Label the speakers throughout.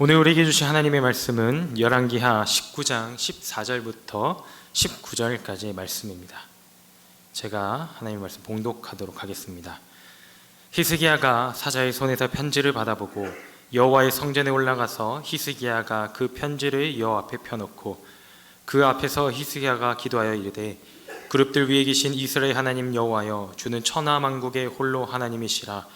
Speaker 1: 오늘 우리에게 주신 하나님의 말씀은 열왕기하 19장 14절부터 19절까지의 말씀입니다. 제가 하나님의 말씀 봉독하도록 하겠습니다. 히스기야가 사자의 손에서 편지를 받아보고 여호와의 성전에 올라가서 히스기야가 그 편지를 여호와 앞에 펴놓고 그 앞에서 히스기야가 기도하여 이르되 그룹들 위에 계신 이스라엘 하나님 여호와여, 주는 천하 만국의 홀로 하나님이시라.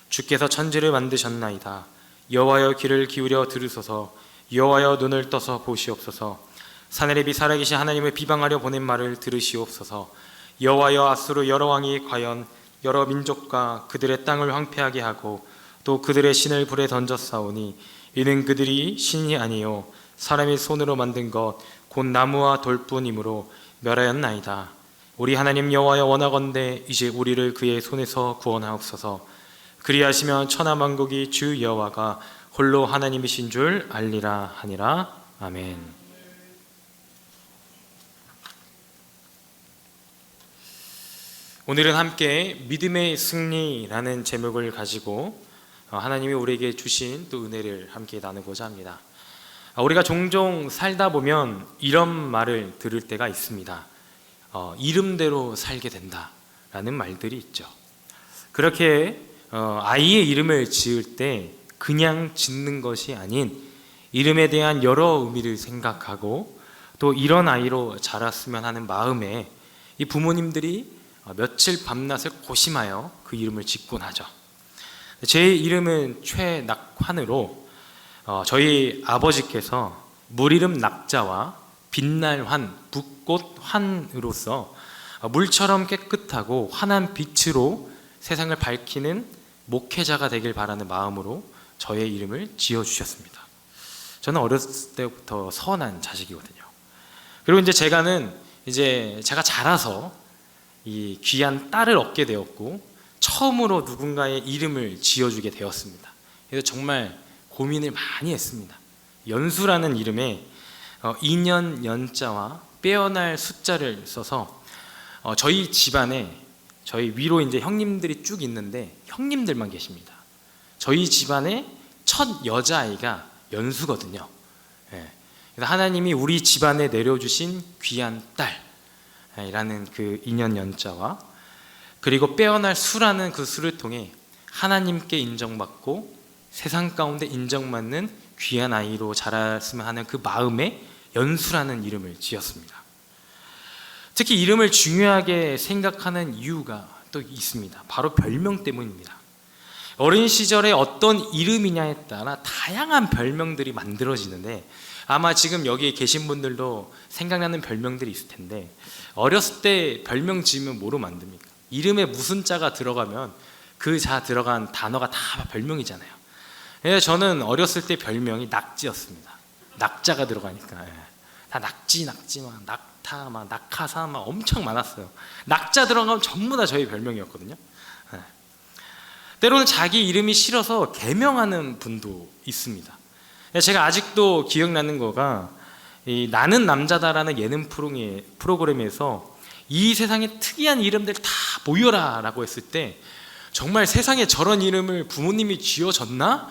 Speaker 1: 주께서 천지를 만드셨나이다. 여호와여, 귀를 기울여 들으소서. 여호와여, 눈을 떠서 보시옵소서. 사내립이 살아계신 하나님을 비방하려 보낸 말을 들으시옵소서. 여호와여, 아수르 여러 왕이 과연 여러 민족과 그들의 땅을 황폐하게 하고 또 그들의 신을 불에 던졌사오니 이는 그들이 신이 아니요 사람의 손으로 만든 것 곧 나무와 돌뿐이므로 멸하였나이다. 우리 하나님 여호와여, 원하건대 이제 우리를 그의 손에서 구원하옵소서. 그리하시면 천하 만국이 주 여호와가 홀로 하나님이신 줄 알리라 하니라. 아멘. 오늘은 함께 믿음의 승리라는 제목을 가지고 하나님이 우리에게 주신 또 은혜를 함께 나누고자 합니다. 우리가 종종 살다 보면 이런 말을 들을 때가 있습니다. 이름대로 살게 된다라는 말들이 있죠. 그렇게 아이의 이름을 지을 때 그냥 짓는 것이 아닌 이름에 대한 여러 의미를 생각하고 또 이런 아이로 자랐으면 하는 마음에 이 부모님들이 며칠 밤낮을 고심하여 그 이름을 짓곤 하죠. 제 이름은 최낙환으로 저희 아버지께서 물이름 낙자와 빛날 환, 붓꽃 환으로서 물처럼 깨끗하고 환한 빛으로 세상을 밝히는 목회자가 되길 바라는 마음으로 저의 이름을 지어주셨습니다. 저는 어렸을 때부터 선한 자식이거든요. 그리고 제가 자라서 이 귀한 딸을 얻게 되었고 처음으로 누군가의 이름을 지어주게 되었습니다. 그래서 정말 고민을 많이 했습니다. 연수라는 이름에 인연 연자와 빼어날 숫자를 써서 저희 집안에 저희 위로 이제 형님들이 쭉 있는데 형님들만 계십니다. 저희 집안의 첫 여자아이가 연수거든요. 그래서 하나님이 우리 집안에 내려주신 귀한 딸이라는 그 인연 연자와 그리고 빼어날 수라는 그 수를 통해 하나님께 인정받고 세상 가운데 인정받는 귀한 아이로 자랐으면 하는 그 마음에 연수라는 이름을 지었습니다. 특히 이름을 중요하게 생각하는 이유가 또 있습니다. 바로 별명 때문입니다. 어린 시절에 어떤 이름이냐에 따라 다양한 별명들이 만들어지는데 아마 지금 여기 계신 분들도 생각나는 별명들이 있을 텐데 어렸을 때 별명 지으면 뭐로 만듭니까? 이름에 무슨 자가 들어가면 그 자 들어간 단어가 다 별명이잖아요. 그래서 저는 어렸을 때 별명이 낙지였습니다. 낙자가 들어가니까 다 낙지 막 낙타 막 낙하사 막 엄청 많았어요. 낙자 들어가면 전부 다 저희 별명이었거든요. 때로는 자기 이름이 싫어서 개명하는 분도 있습니다. 제가 아직도 기억나는 거가 이 나는 남자다라는 예능 프로그램에서 이 세상에 특이한 이름들 다 모여라 라고 했을 때 정말 세상에 저런 이름을 부모님이 지어줬나?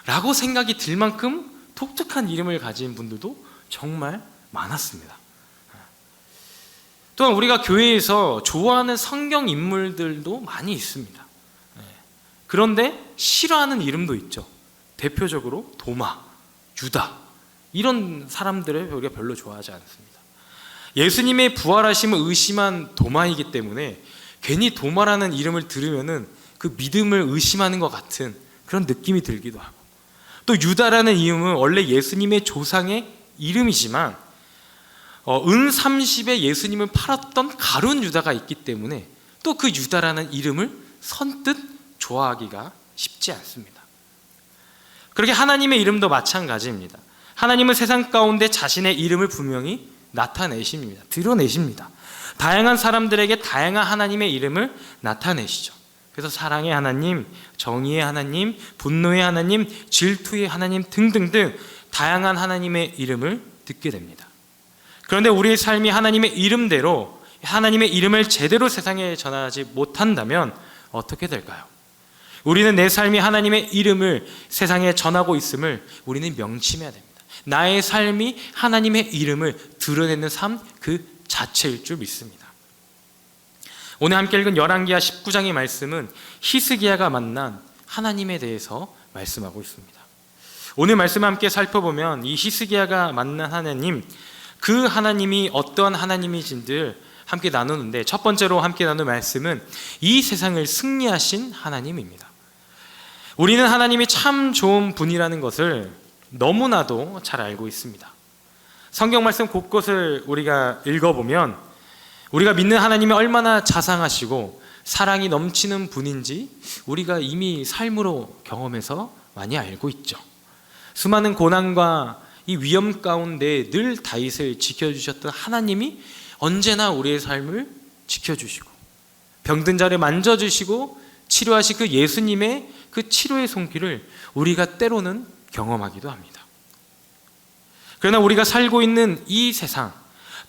Speaker 1: 라고 생각이 들 만큼 독특한 이름을 가진 분들도 정말 많았습니다. 또한 우리가 교회에서 좋아하는 성경 인물들도 많이 있습니다. 그런데 싫어하는 이름도 있죠. 대표적으로 도마, 유다 이런 사람들을 우리가 별로 좋아하지 않습니다. 예수님의 부활하심을 의심한 도마이기 때문에 괜히 도마라는 이름을 들으면은 그 믿음을 의심하는 것 같은 그런 느낌이 들기도 하고 또 유다라는 이름은 원래 예수님의 조상의 이름이지만 은 30에 예수님을 팔았던 가룟 유다가 있기 때문에 또 그 유다라는 이름을 선뜻 좋아하기가 쉽지 않습니다. 그렇게 하나님의 이름도 마찬가지입니다. 하나님은 세상 가운데 자신의 이름을 분명히 나타내십니다. 드러내십니다. 다양한 사람들에게 다양한 하나님의 이름을 나타내시죠. 그래서 사랑의 하나님, 정의의 하나님, 분노의 하나님, 질투의 하나님 등등등 다양한 하나님의 이름을 듣게 됩니다. 그런데 우리의 삶이 하나님의 이름대로 하나님의 이름을 제대로 세상에 전하지 못한다면 어떻게 될까요? 우리는 내 삶이 하나님의 이름을 세상에 전하고 있음을 우리는 명심해야 됩니다. 나의 삶이 하나님의 이름을 드러내는 삶 그 자체일 줄 믿습니다. 오늘 함께 읽은 열왕기하 19장의 말씀은 히스기야가 만난 하나님에 대해서 말씀하고 있습니다. 오늘 말씀 함께 살펴보면 이 히스기야가 만난 하나님, 그 하나님이 어떠한 하나님이신지를 함께 나누는데, 첫 번째로 함께 나눌 말씀은 이 세상을 승리하신 하나님입니다. 우리는 하나님이 참 좋은 분이라는 것을 너무나도 잘 알고 있습니다. 성경 말씀 곳곳을 우리가 읽어보면 우리가 믿는 하나님이 얼마나 자상하시고 사랑이 넘치는 분인지 우리가 이미 삶으로 경험해서 많이 알고 있죠. 수많은 고난과 이 위험 가운데 늘 다윗을 지켜주셨던 하나님이 언제나 우리의 삶을 지켜주시고 병든 자를 만져주시고 치료하신 그 예수님의 그 치료의 손길을 우리가 때로는 경험하기도 합니다. 그러나 우리가 살고 있는 이 세상,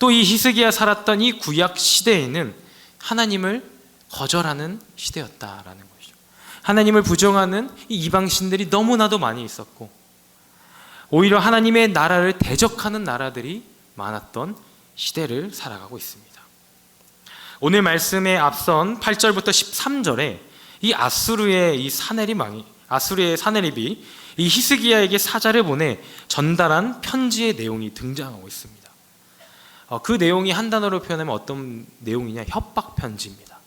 Speaker 1: 또 이 히스기야 살았던 이 구약 시대에는 하나님을 거절하는 시대였다라는 것이죠. 하나님을 부정하는 이 이방신들이 너무나도 많이 있었고 오히려 하나님의 나라를 대적하는 나라들이 많았던 시대를 살아가고 있습니다. 오늘 말씀에 앞선 8절부터 13절에 이 아수르의 사내립이 이 히스기야에게 사자를 보내 전달한 편지의 내용이 등장하고 있습니다. 그 내용이 한 단어로 표현하면 어떤 내용이냐? 협박 편지입니다.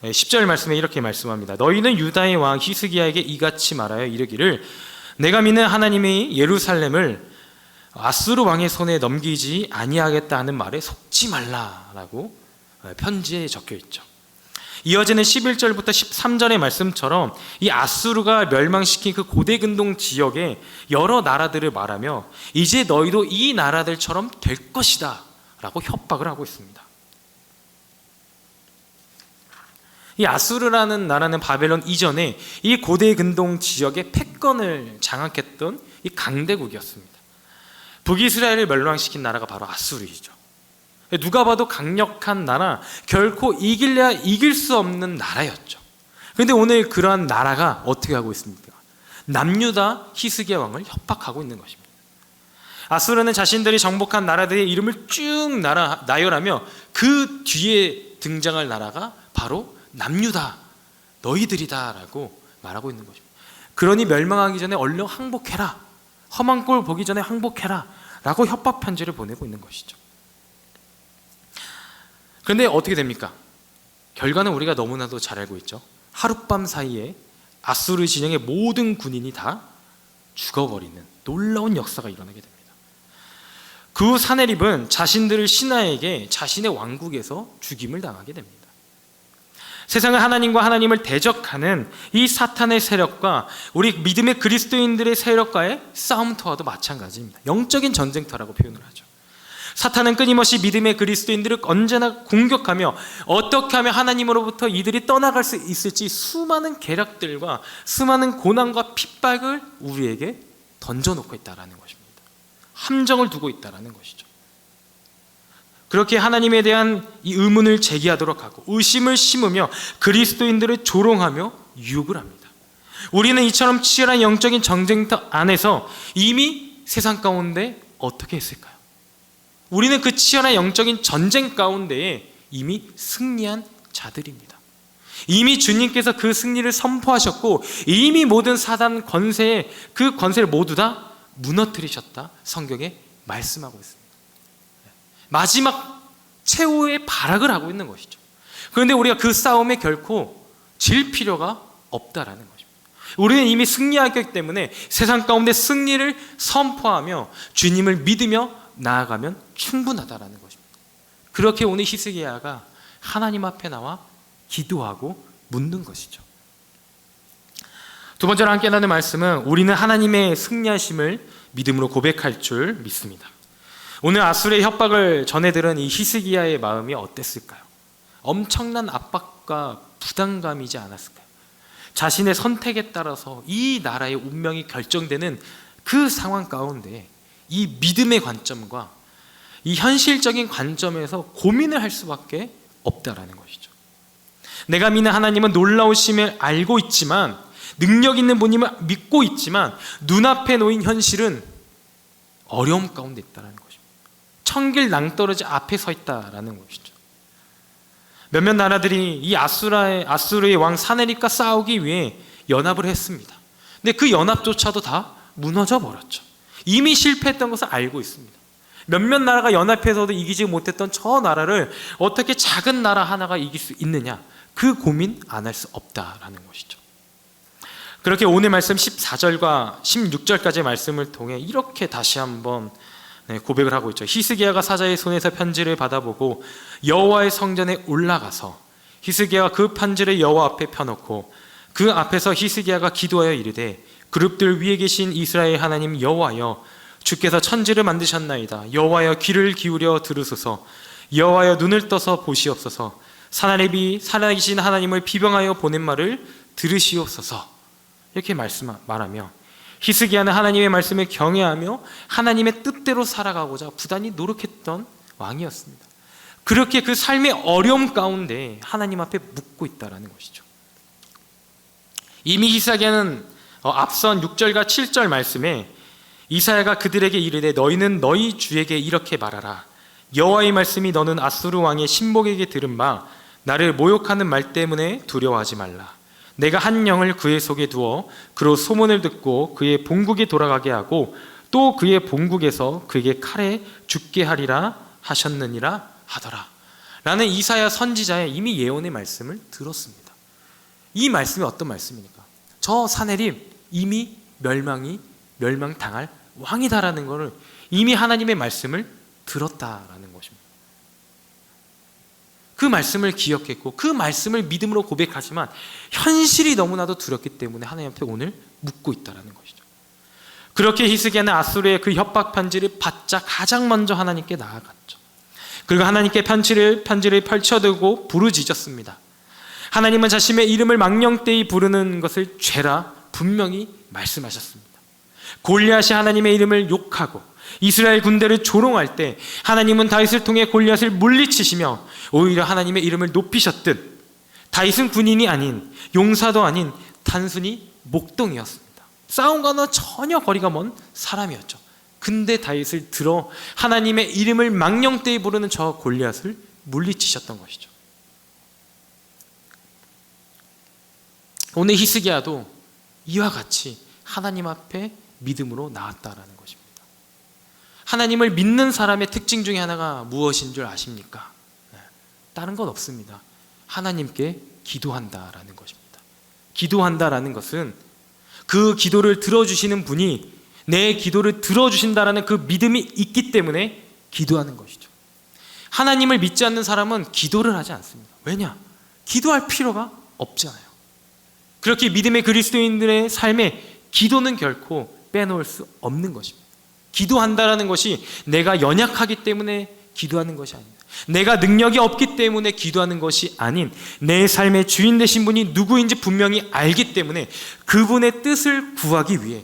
Speaker 1: 10절 말씀에 이렇게 말씀합니다. 너희는 유다의 왕 히스기야에게 이같이 말하여 이르기를 내가 믿는 하나님이 예루살렘을 아수르 왕의 손에 넘기지 아니하겠다 하는 말에 속지 말라라고 편지에 적혀 있죠. 이어지는 11절부터 13절의 말씀처럼 이 아수르가 멸망시킨 그 고대근동 지역의 여러 나라들을 말하며 이제 너희도 이 나라들처럼 될 것이다 라고 협박을 하고 있습니다. 이 아수르라는 나라는 바벨론 이전에 이 고대근동 지역의 패권을 장악했던 이 강대국이었습니다. 북이스라엘을 멸망시킨 나라가 바로 아수르이죠. 누가 봐도 강력한 나라, 결코 이길래야 이길 수 없는 나라였죠. 그런데 오늘 그러한 나라가 어떻게 하고 있습니까? 남유다 히스기야 왕을 협박하고 있는 것입니다. 아수르는 자신들이 정복한 나라들의 이름을 쭉 나열하며 그 뒤에 등장할 나라가 바로 남유다, 너희들이다 라고 말하고 있는 것입니다. 그러니 멸망하기 전에 얼른 항복해라, 험한 꼴 보기 전에 항복해라 라고 협박 편지를 보내고 있는 것이죠. 그런데 어떻게 됩니까? 결과는 우리가 너무나도 잘 알고 있죠. 하룻밤 사이에 아수르 진영의 모든 군인이 다 죽어버리는 놀라운 역사가 일어나게 됩니다. 그 사내립은 자신들을 신하에게 자신의 왕국에서 죽임을 당하게 됩니다. 세상은 하나님과 하나님을 대적하는 이 사탄의 세력과 우리 믿음의 그리스도인들의 세력과의 싸움터와도 마찬가지입니다. 영적인 전쟁터라고 표현을 하죠. 사탄은 끊임없이 믿음의 그리스도인들을 언제나 공격하며 어떻게 하면 하나님으로부터 이들이 떠나갈 수 있을지 수많은 계략들과 수많은 고난과 핍박을 우리에게 던져놓고 있다는 것입니다. 함정을 두고 있다는 것이죠. 그렇게 하나님에 대한 이 의문을 제기하도록 하고 의심을 심으며 그리스도인들을 조롱하며 유혹을 합니다. 우리는 이처럼 치열한 영적인 전쟁터 안에서 이미 세상 가운데 어떻게 했을까요? 우리는 그 치열한 영적인 전쟁 가운데에 이미 승리한 자들입니다. 이미 주님께서 그 승리를 선포하셨고 이미 모든 사단 권세의 그 권세를 모두 다 무너뜨리셨다 성경에 말씀하고 있습니다. 마지막 최후의 발악을 하고 있는 것이죠. 그런데 우리가 그 싸움에 결코 질 필요가 없다라는 것입니다. 우리는 이미 승리하기 때문에 세상 가운데 승리를 선포하며 주님을 믿으며 나아가면 충분하다라는 것입니다. 그렇게 오늘 히스기야가 하나님 앞에 나와 기도하고 묻는 것이죠. 두 번째로 함께 나누는 말씀은 우리는 하나님의 승리하심을 믿음으로 고백할 줄 믿습니다. 오늘 아수르의 협박을 전해 들은 이 히스기야의 마음이 어땠을까요? 엄청난 압박과 부담감이지 않았을까요? 자신의 선택에 따라서 이 나라의 운명이 결정되는 그 상황 가운데 이 믿음의 관점과 이 현실적인 관점에서 고민을 할 수밖에 없다라는 것이죠. 내가 믿는 하나님은 놀라우심을 알고 있지만, 능력 있는 분임을 믿고 있지만 눈앞에 놓인 현실은 어려움 가운데 있다는 것입니다. 천길 낭떠러지 앞에 서 있다라는 것이죠. 몇몇 나라들이 이 아수르의 왕 사네립과 싸우기 위해 연합을 했습니다. 근데 그 연합조차도 다 무너져 버렸죠. 이미 실패했던 것을 알고 있습니다. 몇몇 나라가 연합해서도 이기지 못했던 저 나라를 어떻게 작은 나라 하나가 이길 수 있느냐, 그 고민 안 할 수 없다라는 것이죠. 그렇게 오늘 말씀 14절과 16절까지의 말씀을 통해 이렇게 다시 한번 고백을 하고 있죠. 히스기야가 사자의 손에서 편지를 받아보고 여호와의 성전에 올라가서 히스기야가 그 편지를 여호와 앞에 펴놓고 그 앞에서 히스기야가 기도하여 이르되, 그룹들 위에 계신 이스라엘 하나님 여호와여, 주께서 천지를 만드셨나이다. 여호와여, 귀를 기울여 들으소서. 여호와여, 눈을 떠서 보시옵소서. 사나립이 살아계신 하나님을 비방하여 보낸 말을 들으시옵소서. 이렇게 말하며 히스기야는 하나님의 말씀을 경외하며 하나님의 뜻대로 살아가고자 부단히 노력했던 왕이었습니다. 그렇게 그 삶의 어려움 가운데 하나님 앞에 묻고 있다는 것이죠. 이미 히스기야는 앞선 6절과 7절 말씀에 이사야가 그들에게 이르되, 너희는 너희 주에게 이렇게 말하라. 여호와의 말씀이 너는 아수르 왕의 신복에게 들은 바 나를 모욕하는 말 때문에 두려워하지 말라. 내가 한 영을 그의 속에 두어 그로 소문을 듣고 그의 본국에 돌아가게 하고 또 그의 본국에서 그에게 칼에 죽게 하리라 하셨느니라 하더라. 라는 이사야 선지자의 이미 예언의 말씀을 들었습니다. 이 말씀이 어떤 말씀입니까? 저 사내립 이미 멸망당할 왕이다라는 것을 이미 하나님의 말씀을 들었다라는 것입니다. 그 말씀을 기억했고 그 말씀을 믿음으로 고백하지만 현실이 너무나도 두렵기 때문에 하나님 앞에 오늘 묻고 있다는 것이죠. 그렇게 히스기야는 아수르의 그 협박 편지를 받자 가장 먼저 하나님께 나아갔죠. 그리고 하나님께 편지를 펼쳐두고 부르짖었습니다. 하나님은 자신의 이름을 망령되이 부르는 것을 죄라 분명히 말씀하셨습니다. 골리앗이 하나님의 이름을 욕하고 이스라엘 군대를 조롱할 때 하나님은 다윗을 통해 골리앗을 물리치시며 오히려 하나님의 이름을 높이셨듯 다윗은 군인이 아닌, 용사도 아닌 단순히 목동이었습니다. 싸움과는 전혀 거리가 먼 사람이었죠. 근데 다윗을 들어 하나님의 이름을 망령되이 부르는 저 골리앗을 물리치셨던 것이죠. 오늘 히스기야도 이와 같이 하나님 앞에 믿음으로 나왔다라는 것입니다. 하나님을 믿는 사람의 특징 중에 하나가 무엇인 줄 아십니까? 다른 건 없습니다. 하나님께 기도한다라는 것입니다. 기도한다라는 것은 그 기도를 들어주시는 분이 내 기도를 들어주신다라는 그 믿음이 있기 때문에 기도하는 것이죠. 하나님을 믿지 않는 사람은 기도를 하지 않습니다. 왜냐? 기도할 필요가 없잖아요. 그렇게 믿음의 그리스도인들의 삶에 기도는 결코 빼놓을 수 없는 것입니다. 기도한다라는 것이 내가 연약하기 때문에 기도하는 것이 아닙니다. 내가 능력이 없기 때문에 기도하는 것이 아닌 내 삶의 주인 되신 분이 누구인지 분명히 알기 때문에 그분의 뜻을 구하기 위해,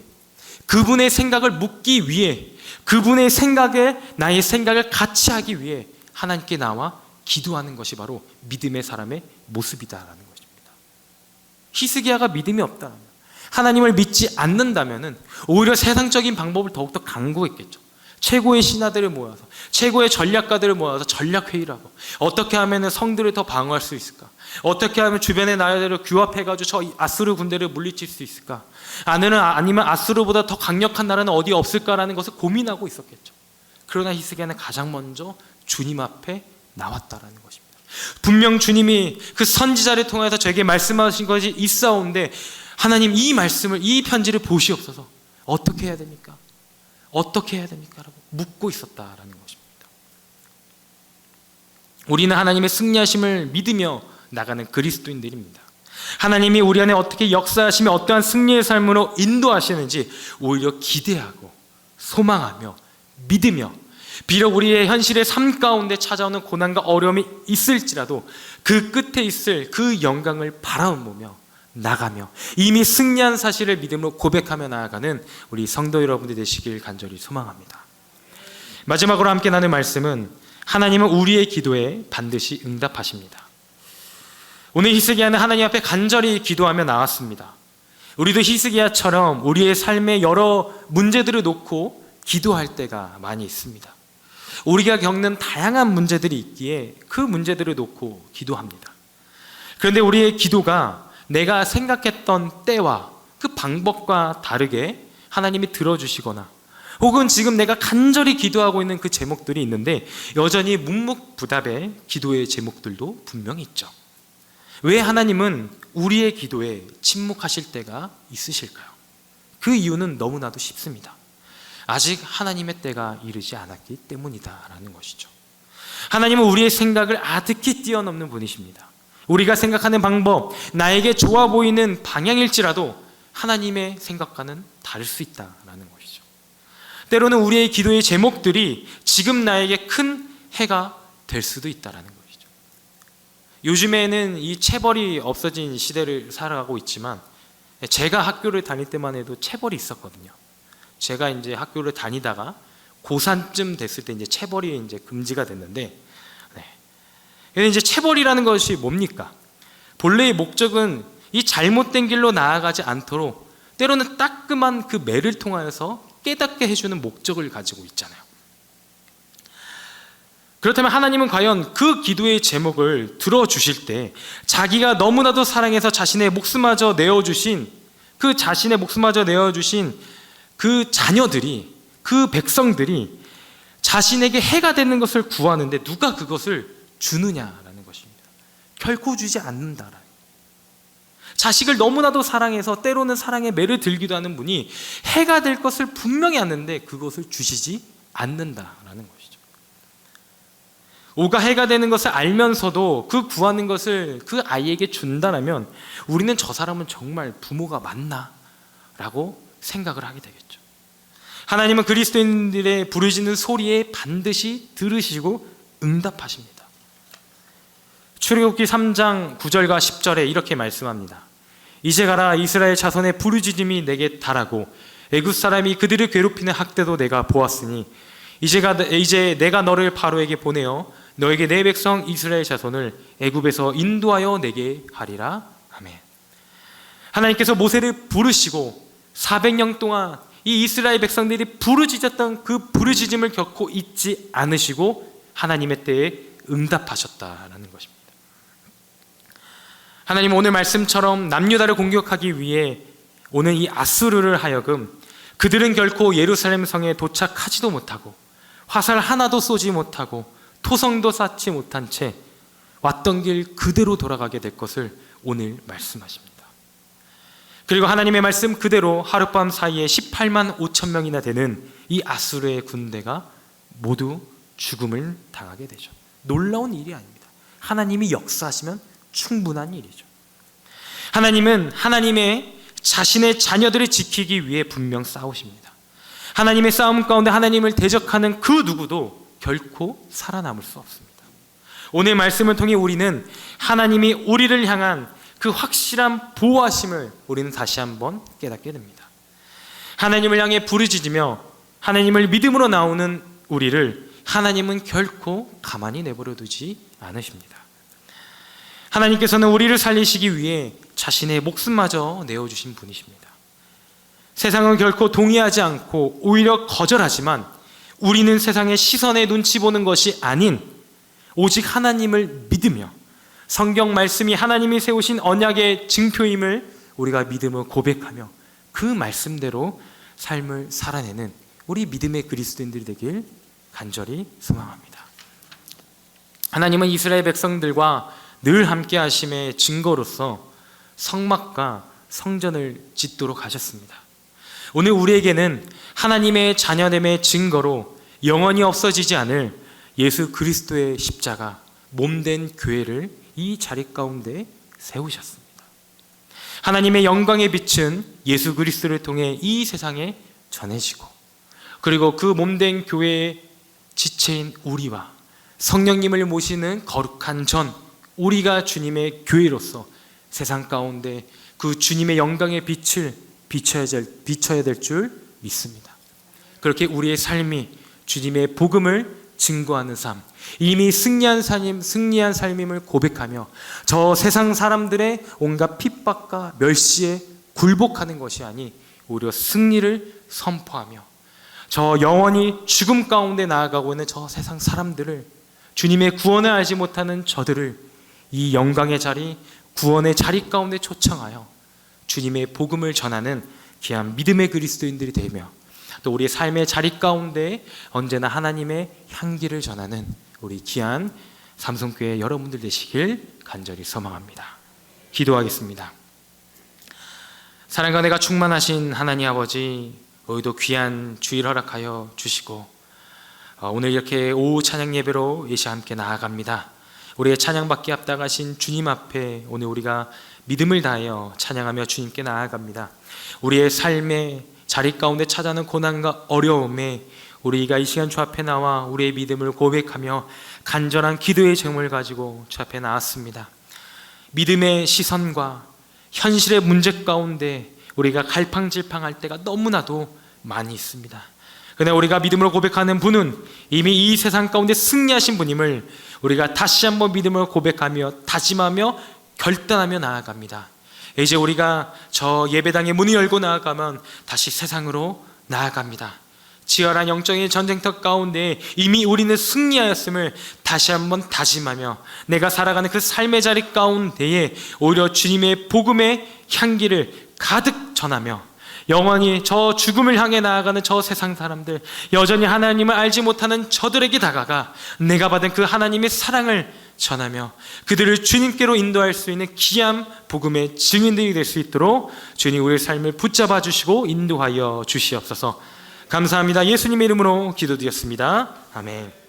Speaker 1: 그분의 생각을 묻기 위해, 그분의 생각에 나의 생각을 같이 하기 위해 하나님께 나와 기도하는 것이 바로 믿음의 사람의 모습이다라는 것입니다. 히스기야가 믿음이 없다, 하나님을 믿지 않는다면 오히려 세상적인 방법을 더욱더 강구했겠죠. 최고의 신하들을 모아서, 최고의 전략가들을 모아서 전략회의를 하고, 어떻게 하면 성들을 더 방어할 수 있을까? 어떻게 하면 주변의 나라들을 규합해가지고 저 아수르 군대를 물리칠 수 있을까? 아니면 아수르보다 더 강력한 나라는 어디 없을까라는 것을 고민하고 있었겠죠. 그러나 히스기야는 가장 먼저 주님 앞에 나왔다라는 것입니다. 분명 주님이 그 선지자를 통해서 저에게 말씀하신 것이 있사온데, 하나님 이 말씀을, 이 편지를 보시옵소서. 어떻게 해야 됩니까? 어떻게 해야 됩니까? 라고 묻고 있었다라는 것입니다. 우리는 하나님의 승리하심을 믿으며 나가는 그리스도인들입니다. 하나님이 우리 안에 어떻게 역사하시며 어떠한 승리의 삶으로 인도하시는지 오히려 기대하고 소망하며 믿으며, 비록 우리의 현실의 삶 가운데 찾아오는 고난과 어려움이 있을지라도 그 끝에 있을 그 영광을 바라보며 나가며 이미 승리한 사실을 믿음으로 고백하며 나아가는 우리 성도 여러분들 되시길 간절히 소망합니다. 마지막으로 함께 나눌 말씀은 하나님은 우리의 기도에 반드시 응답하십니다. 오늘 히스기야는 하나님 앞에 간절히 기도하며 나왔습니다. 우리도 히스기야처럼 우리의 삶의 여러 문제들을 놓고 기도할 때가 많이 있습니다. 우리가 겪는 다양한 문제들이 있기에 그 문제들을 놓고 기도합니다. 그런데 우리의 기도가 내가 생각했던 때와 그 방법과 다르게 하나님이 들어주시거나 혹은 지금 내가 간절히 기도하고 있는 그 제목들이 있는데 여전히 묵묵부답의 기도의 제목들도 분명히 있죠. 왜 하나님은 우리의 기도에 침묵하실 때가 있으실까요? 그 이유는 너무나도 쉽습니다. 아직 하나님의 때가 이르지 않았기 때문이다라는 것이죠. 하나님은 우리의 생각을 아득히 뛰어넘는 분이십니다. 우리가 생각하는 방법, 나에게 좋아 보이는 방향일지라도 하나님의 생각과는 다를 수 있다라는 것이죠. 때로는 우리의 기도의 제목들이 지금 나에게 큰 해가 될 수도 있다라는 것이죠. 요즘에는 이 체벌이 없어진 시대를 살아가고 있지만 제가 학교를 다닐 때만 해도 체벌이 있었거든요. 제가 이제 학교를 다니다가 고3쯤 됐을 때 이제 체벌이 이제 금지가 됐는데, 근데 이제 체벌이라는 것이 뭡니까? 본래의 목적은 이 잘못된 길로 나아가지 않도록 때로는 따끔한 그 매를 통하여서 깨닫게 해주는 목적을 가지고 있잖아요. 그렇다면 하나님은 과연 그 기도의 제목을 들어주실 때 자기가 너무나도 사랑해서 자신의 목숨마저 내어주신 그 자녀들이, 그 백성들이 자신에게 해가 되는 것을 구하는데 누가 그것을 주느냐라는 것입니다. 결코 주지 않는다라는. 자식을 너무나도 사랑해서 때로는 사랑의 매를 들기도 하는 분이 해가 될 것을 분명히 아는데 그것을 주시지 않는다라는 것이죠. 오가 해가 되는 것을 알면서도 그 구하는 것을 그 아이에게 준다면 우리는 저 사람은 정말 부모가 맞나? 라고 생각을 하게 되겠죠. 하나님은 그리스도인들의 부르짖는 소리에 반드시 들으시고 응답하십니다. 출애굽기 3장 9절과 10절에 이렇게 말씀합니다. 이제 가라, 이스라엘 자손의 부르짖음이 내게 달하고 애굽 사람이 그들을 괴롭히는 학대도 내가 보았으니 이제 내가 너를 바로에게 보내어 너에게 내 백성 이스라엘 자손을 애굽에서 인도하여 내게 하리라. 아멘. 하나님께서 모세를 부르시고 400년 동안 이 이스라엘 백성들이 부르짖었던 그 부르짖음을 결코 잊지 않으시고 하나님의 때에 응답하셨다라는 것입니다. 하나님은 오늘 말씀처럼 남유다를 공격하기 위해 오는 이 아수르를 하여금 그들은 결코 예루살렘 성에 도착하지도 못하고 화살 하나도 쏘지 못하고 토성도 쌓지 못한 채 왔던 길 그대로 돌아가게 될 것을 오늘 말씀하십니다. 그리고 하나님의 말씀 그대로 하룻밤 사이에 18만 5천 명이나 되는 이 아수르의 군대가 모두 죽음을 당하게 되죠. 놀라운 일이 아닙니다. 하나님이 역사하시면 충분한 일이죠. 하나님은 하나님의 자신의 자녀들을 지키기 위해 분명 싸우십니다. 하나님의 싸움 가운데 하나님을 대적하는 그 누구도 결코 살아남을 수 없습니다. 오늘 말씀을 통해 우리는 하나님이 우리를 향한 그 확실한 보호하심을 우리는 다시 한번 깨닫게 됩니다. 하나님을 향해 부르짖으며 하나님을 믿음으로 나오는 우리를 하나님은 결코 가만히 내버려 두지 않으십니다. 하나님께서는 우리를 살리시기 위해 자신의 목숨마저 내어주신 분이십니다. 세상은 결코 동의하지 않고 오히려 거절하지만 우리는 세상의 시선에 눈치 보는 것이 아닌 오직 하나님을 믿으며 성경 말씀이 하나님이 세우신 언약의 증표임을 우리가 믿음으로 고백하며 그 말씀대로 삶을 살아내는 우리 믿음의 그리스도인들이 되길 간절히 소망합니다. 하나님은 이스라엘 백성들과 늘 함께 하심의 증거로서 성막과 성전을 짓도록 하셨습니다. 오늘 우리에게는 하나님의 자녀됨의 증거로 영원히 없어지지 않을 예수 그리스도의 십자가 몸된 교회를 이 자리 가운데 세우셨습니다. 하나님의 영광의 빛은 예수 그리스도를 통해 이 세상에 전해지고 그리고 그 몸된 교회의 지체인 우리와 성령님을 모시는 거룩한 전 우리가 주님의 교회로서 세상 가운데 그 주님의 영광의 빛을 비춰야 될 줄 믿습니다. 그렇게 우리의 삶이 주님의 복음을 증거하는 삶, 이미 승리한 삶임을 고백하며 저 세상 사람들의 온갖 핍박과 멸시에 굴복하는 것이 아니 오히려 승리를 선포하며 저 영원히 죽음 가운데 나아가고 있는 저 세상 사람들을, 주님의 구원을 알지 못하는 저들을 이 영광의 자리, 구원의 자리 가운데 초청하여 주님의 복음을 전하는 귀한 믿음의 그리스도인들이 되며 또 우리의 삶의 자리 가운데 언제나 하나님의 향기를 전하는 우리 귀한 삼성교회 여러분들 되시길 간절히 소망합니다. 기도하겠습니다. 사랑과 은혜가 충만하신 하나님 아버지, 오늘도 귀한 주일 허락하여 주시고 오늘 이렇게 오후 찬양 예배로 예시 함께 나아갑니다. 우리의 찬양받기 앞당하신 주님 앞에 오늘 우리가 믿음을 다하여 찬양하며 주님께 나아갑니다. 우리의 삶의 자리 가운데 찾아오는 고난과 어려움에 우리가 이 시간 주 앞에 나와 우리의 믿음을 고백하며 간절한 기도의 제목을 가지고 주 앞에 나왔습니다. 믿음의 시선과 현실의 문제 가운데 우리가 갈팡질팡할 때가 너무나도 많이 있습니다. 그러나 우리가 믿음으로 고백하는 분은 이미 이 세상 가운데 승리하신 분임을 우리가 다시 한번 믿음으로 고백하며 다짐하며 결단하며 나아갑니다. 이제 우리가 저 예배당의 문을 열고 나아가면 다시 세상으로 나아갑니다. 치열한 영적인 전쟁터 가운데 이미 우리는 승리하였음을 다시 한번 다짐하며 내가 살아가는 그 삶의 자리 가운데에 오히려 주님의 복음의 향기를 가득 전하며 영원히 저 죽음을 향해 나아가는 저 세상 사람들, 여전히 하나님을 알지 못하는 저들에게 다가가 내가 받은 그 하나님의 사랑을 전하며 그들을 주님께로 인도할 수 있는 귀한 복음의 증인들이 될 수 있도록 주님 우리의 삶을 붙잡아 주시고 인도하여 주시옵소서. 감사합니다. 예수님의 이름으로 기도드렸습니다. 아멘.